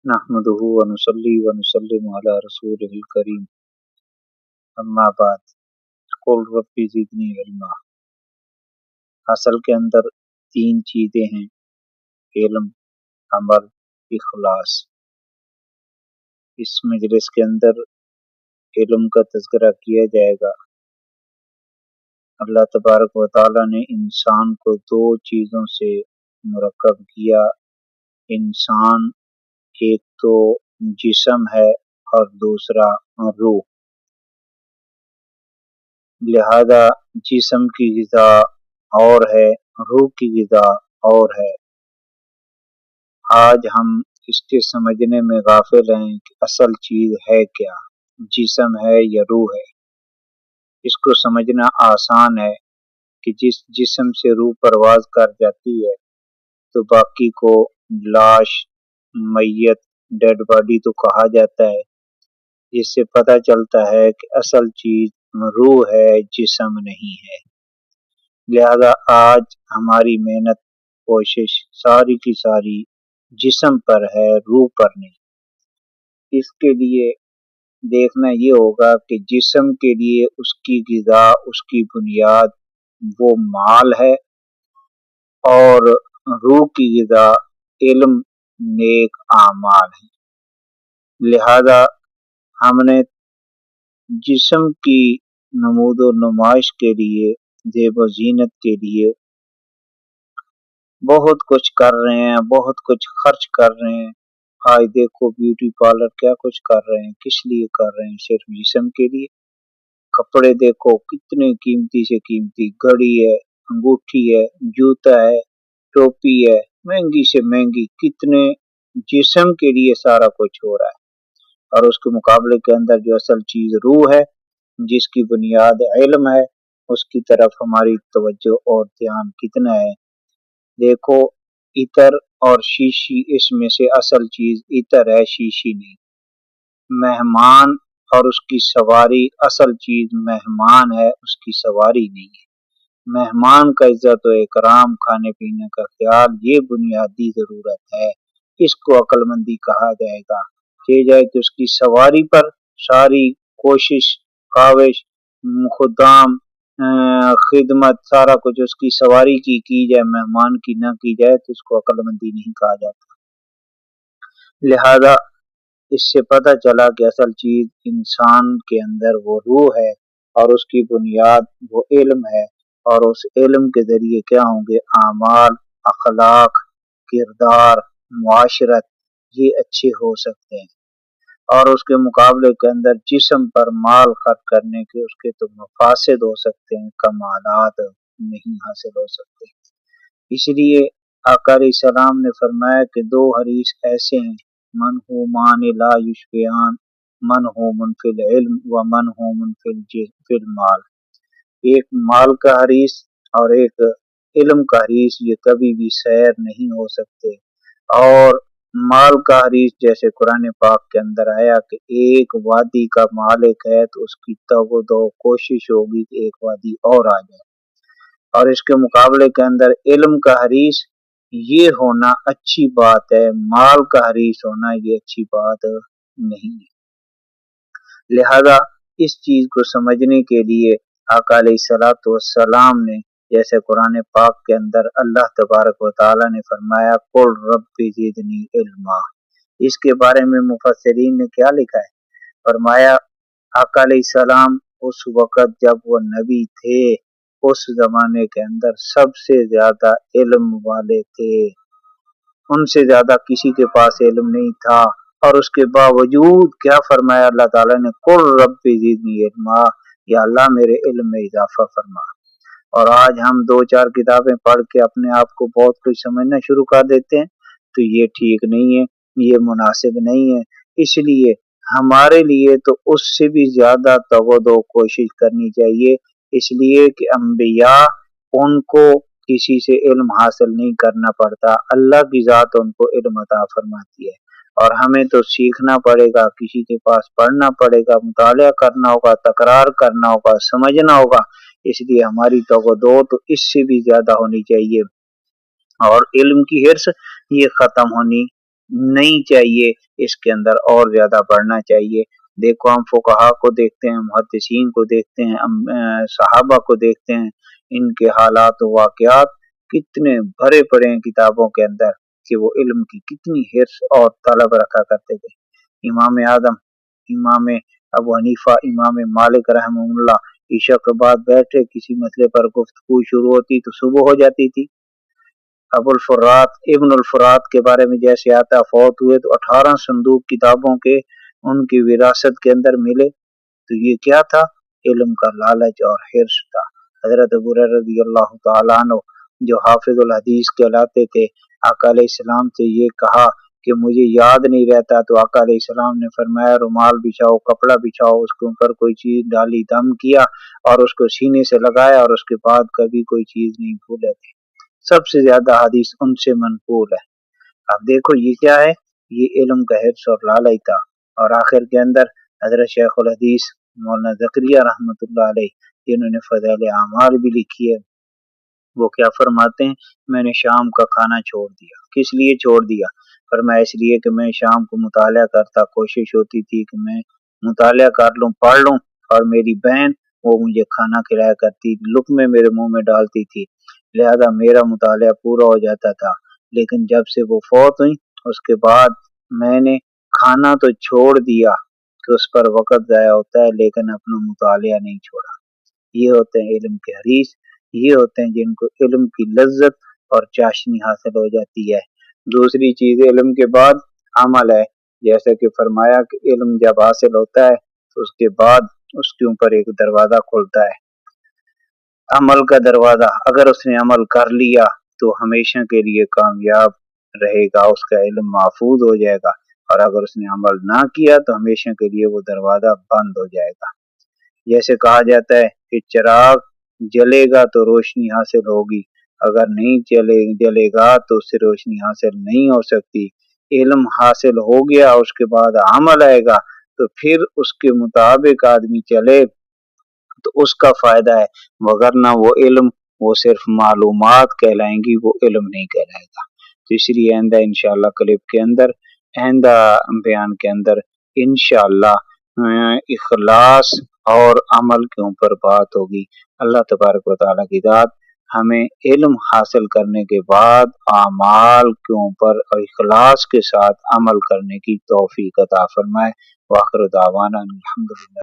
نحمده ونصلي ونسلم على رسوله الكريم اما بعد قل رب زدنی علما۔ اصل کے اندر تین چیزیں ہیں: علم، عمل، اخلاص۔ اس مجلس کے اندر علم کا تذکرہ کیا جائے گا۔ اللہ تبارک و تعالی نے انسان کو دو چیزوں سے مرکب کیا۔ انسان ایک تو جسم ہے اور دوسرا روح، لہذا جسم کی غذا اور ہے، روح کی غذا اور ہے۔ آج ہم اس کے سمجھنے میں غافل ہیں کہ اصل چیز ہے کیا، جسم ہے یا روح ہے۔ اس کو سمجھنا آسان ہے کہ جس جسم سے روح پرواز کر جاتی ہے تو باقی کو لاش، میت، ڈیڈ باڈی تو کہا جاتا ہے، جس سے پتہ چلتا ہے کہ اصل چیز روح ہے، جسم نہیں ہے۔ لہذا آج ہماری محنت، کوشش ساری کی ساری جسم پر ہے، روح پر نہیں۔ اس کے لیے دیکھنا یہ ہوگا کہ جسم کے لیے اس کی غذا، اس کی بنیاد وہ مال ہے، اور روح کی غذا علم، نیک اعمال ہے۔ لہذا ہم نے جسم کی نمود و نمائش کے لیے، زیب و زینت کے لیے بہت کچھ کر رہے ہیں، بہت کچھ خرچ کر رہے ہیں۔ آج دیکھو بیوٹی پارلر کیا کچھ کر رہے ہیں، کس لیے کر رہے ہیں؟ صرف جسم کے لیے۔ کپڑے دیکھو کتنے قیمتی سے قیمتی، گھڑی ہے، انگوٹھی ہے، جوتا ہے، ٹوپی ہے، مہنگی سے مہنگی، کتنے جسم کے لیے سارا کچھ ہو رہا ہے۔ اور اس کے مقابلے کے اندر جو اصل چیز روح ہے، جس کی بنیاد علم ہے، اس کی طرف ہماری توجہ اور دھیان کتنا ہے۔ دیکھو عطر اور شیشی، اس میں سے اصل چیز عطر ہے، شیشی نہیں۔ مہمان اور اس کی سواری، اصل چیز مہمان ہے، اس کی سواری نہیں ہے۔ مہمان کا عزت و اکرام، کھانے پینے کا خیال، یہ بنیادی ضرورت ہے۔ اس کو عقل مندی کہا جائے گا۔ کہ جائے کہ اس کی سواری پر ساری کوشش، کاوش، خدام، خدمت، سارا کچھ اس کی سواری کی جائے، مہمان کی نہ کی جائے، تو اس کو عقل مندی نہیں کہا جاتا۔ لہذا اس سے پتہ چلا کہ اصل چیز انسان کے اندر وہ روح ہے، اور اس کی بنیاد وہ علم ہے، اور اس علم کے ذریعے کیا ہوں گے؟ اعمال، اخلاق، کردار، معاشرت، یہ اچھے ہو سکتے ہیں۔ اور اس کے مقابلے کے اندر جسم پر مال خرچ کرنے کے اس کے تو مفاسد ہو سکتے ہیں، کمالات نہیں حاصل ہو سکتے۔ اس لیے آقا علیہ السلام نے فرمایا کہ دو حریص ایسے ہیں: من ہومان لا یشبعان، من ہومن فی العلم و من ہومن فی المال۔ ایک مال کا حریص اور ایک علم کا حریص، یہ کبھی بھی سیر نہیں ہو سکتے۔ اور مال کا حریص، جیسے قرآن پاک کے اندر آیا کہ ایک وادی کا مالک ہے تو اس کی تگ و دو کوشش ہوگی کہ ایک وادی اور آ جائے۔ اور اس کے مقابلے کے اندر علم کا حریص یہ ہونا اچھی بات ہے، مال کا حریص ہونا یہ اچھی بات نہیں ہے۔ لہذا اس چیز کو سمجھنے کے لیے آقا علیہ السلام نے، جیسے قرآن پاک کے اندر اللہ تبارک و تعالی نے فرمایا قل رب زدنی علما، اس کے بارے میں مفسرین نے کیا لکھا ہے؟ فرمایا آقا علیہ السلام اس وقت جب وہ نبی تھے، اس زمانے کے اندر سب سے زیادہ علم والے تھے، ان سے زیادہ کسی کے پاس علم نہیں تھا۔ اور اس کے باوجود کیا فرمایا اللہ تعالیٰ نے؟ قل رب زدنی علما، یا اللہ میرے علم میں اضافہ فرما۔ اور آج ہم دو چار کتابیں پڑھ کے اپنے آپ کو بہت کچھ سمجھنا شروع کر دیتے ہیں، تو یہ ٹھیک نہیں ہے، یہ مناسب نہیں ہے۔ اس لیے ہمارے لیے تو اس سے بھی زیادہ توجہ کوشش کرنی چاہیے، اس لیے کہ انبیاء، ان کو کسی سے علم حاصل نہیں کرنا پڑتا، اللہ کی ذات ان کو علم عطا فرماتی ہے۔ اور ہمیں تو سیکھنا پڑے گا، کسی کے پاس پڑھنا پڑے گا، مطالعہ کرنا ہوگا، تکرار کرنا ہوگا، سمجھنا ہوگا۔ اس لیے ہماری توجہ تو اس سے بھی زیادہ ہونی چاہیے، اور علم کی حرص یہ ختم ہونی نہیں چاہیے، اس کے اندر اور زیادہ بڑھنا چاہیے۔ دیکھو ہم فقہا کو دیکھتے ہیں، محدثین کو دیکھتے ہیں، صحابہ کو دیکھتے ہیں، ان کے حالات و واقعات کتنے بھرے پڑے ہیں کتابوں کے اندر کہ وہ علم کی کتنی حرص اور طلب رکھا کرتے تھے۔ امام اعظم، امام ابو حنیفہ، امام مالک رحمہ اللہ عشاء کے بعد بیٹھے، کسی مسئلے پر گفتگو شروع ہوتی تو صبح ہو جاتی تھی۔ ابو الفرات، ابن الفرات کے بارے میں جیسے آتا، فوت ہوئے تو 18 صندوق کتابوں کے ان کی وراثت کے اندر ملے، تو یہ کیا تھا؟ علم کا لالچ اور حرص تھا۔ حضرت ابو ہریرہ رضی اللہ تعالیٰ عنہ جو حافظ الحدیث کہلاتے تھے، آقا علیہ السلام سے یہ کہا کہ مجھے یاد نہیں رہتا، تو آقا علیہ السلام نے فرمایا رومال بچھاؤ، کپڑا بچھاؤ، اس کے اوپر کوئی چیز ڈالی، دم کیا اور اس کو سینے سے لگایا، اور اس کے بعد کبھی کوئی چیز نہیں بھولے تھے۔ سب سے زیادہ حدیث ان سے منقول ہے۔ اب دیکھو یہ کیا ہے، یہ علم کا حرص اور لالچ تھا۔ اور آخر کے اندر حضرت شیخ الحدیث مولانا زکریا رحمۃ اللہ علیہ، جنہوں نے فضائل اعمال بھی لکھی ہے، وہ کیا فرماتے ہیں؟ میں نے شام کا کھانا چھوڑ دیا۔ کس لیے چھوڑ دیا؟ فرمایا اس لیے کہ میں شام کو مطالعہ کرتا، کوشش ہوتی تھی کہ میں مطالعہ کر لوں، پڑھ لوں، اور میری بہن وہ مجھے کھانا کھلایا کرتی، لقمے میرے منہ میں ڈالتی تھی، لہذا میرا مطالعہ پورا ہو جاتا تھا۔ لیکن جب سے وہ فوت ہوئی، اس کے بعد میں نے کھانا تو چھوڑ دیا کہ اس پر وقت ضائع ہوتا ہے، لیکن اپنا مطالعہ نہیں چھوڑا۔ یہ ہوتے ہیں علم کے حریص، یہ ہوتے ہیں جن کو علم کی لذت اور چاشنی حاصل ہو جاتی ہے۔ دوسری چیز علم کے بعد عمل ہے، جیسے کہ فرمایا کہ علم جب حاصل ہوتا ہے تو اس کے بعد اس کے اوپر ایک دروازہ کھلتا ہے، عمل کا دروازہ۔ اگر اس نے عمل کر لیا تو ہمیشہ کے لیے کامیاب رہے گا، اس کا علم محفوظ ہو جائے گا، اور اگر اس نے عمل نہ کیا تو ہمیشہ کے لیے وہ دروازہ بند ہو جائے گا۔ جیسے کہا جاتا ہے کہ چراغ جلے گا تو روشنی حاصل ہوگی، اگر نہیں جلے گا تو اس سے روشنی حاصل نہیں ہو سکتی۔ علم حاصل ہو گیا، اس کے بعد عمل آئے گا، تو پھر اس کے مطابق آدمی چلے تو اس کا فائدہ ہے، مگر نہ وہ علم وہ صرف معلومات کہلائیں گی، وہ علم نہیں کہلائے گا۔ تو اس لیے آئندہ انشاءاللہ کلپ کے اندر، آئندہ بیان کے اندر انشاءاللہ اخلاص اور عمل کے اوپر بات ہوگی۔ اللہ تبارک و تعالیٰ کی ذات ہمیں علم حاصل کرنے کے بعد اعمال کے اوپر اور اخلاص کے ساتھ عمل کرنے کی توفیق عطا فرمائے۔ وآخر دعوانا الحمدللہ۔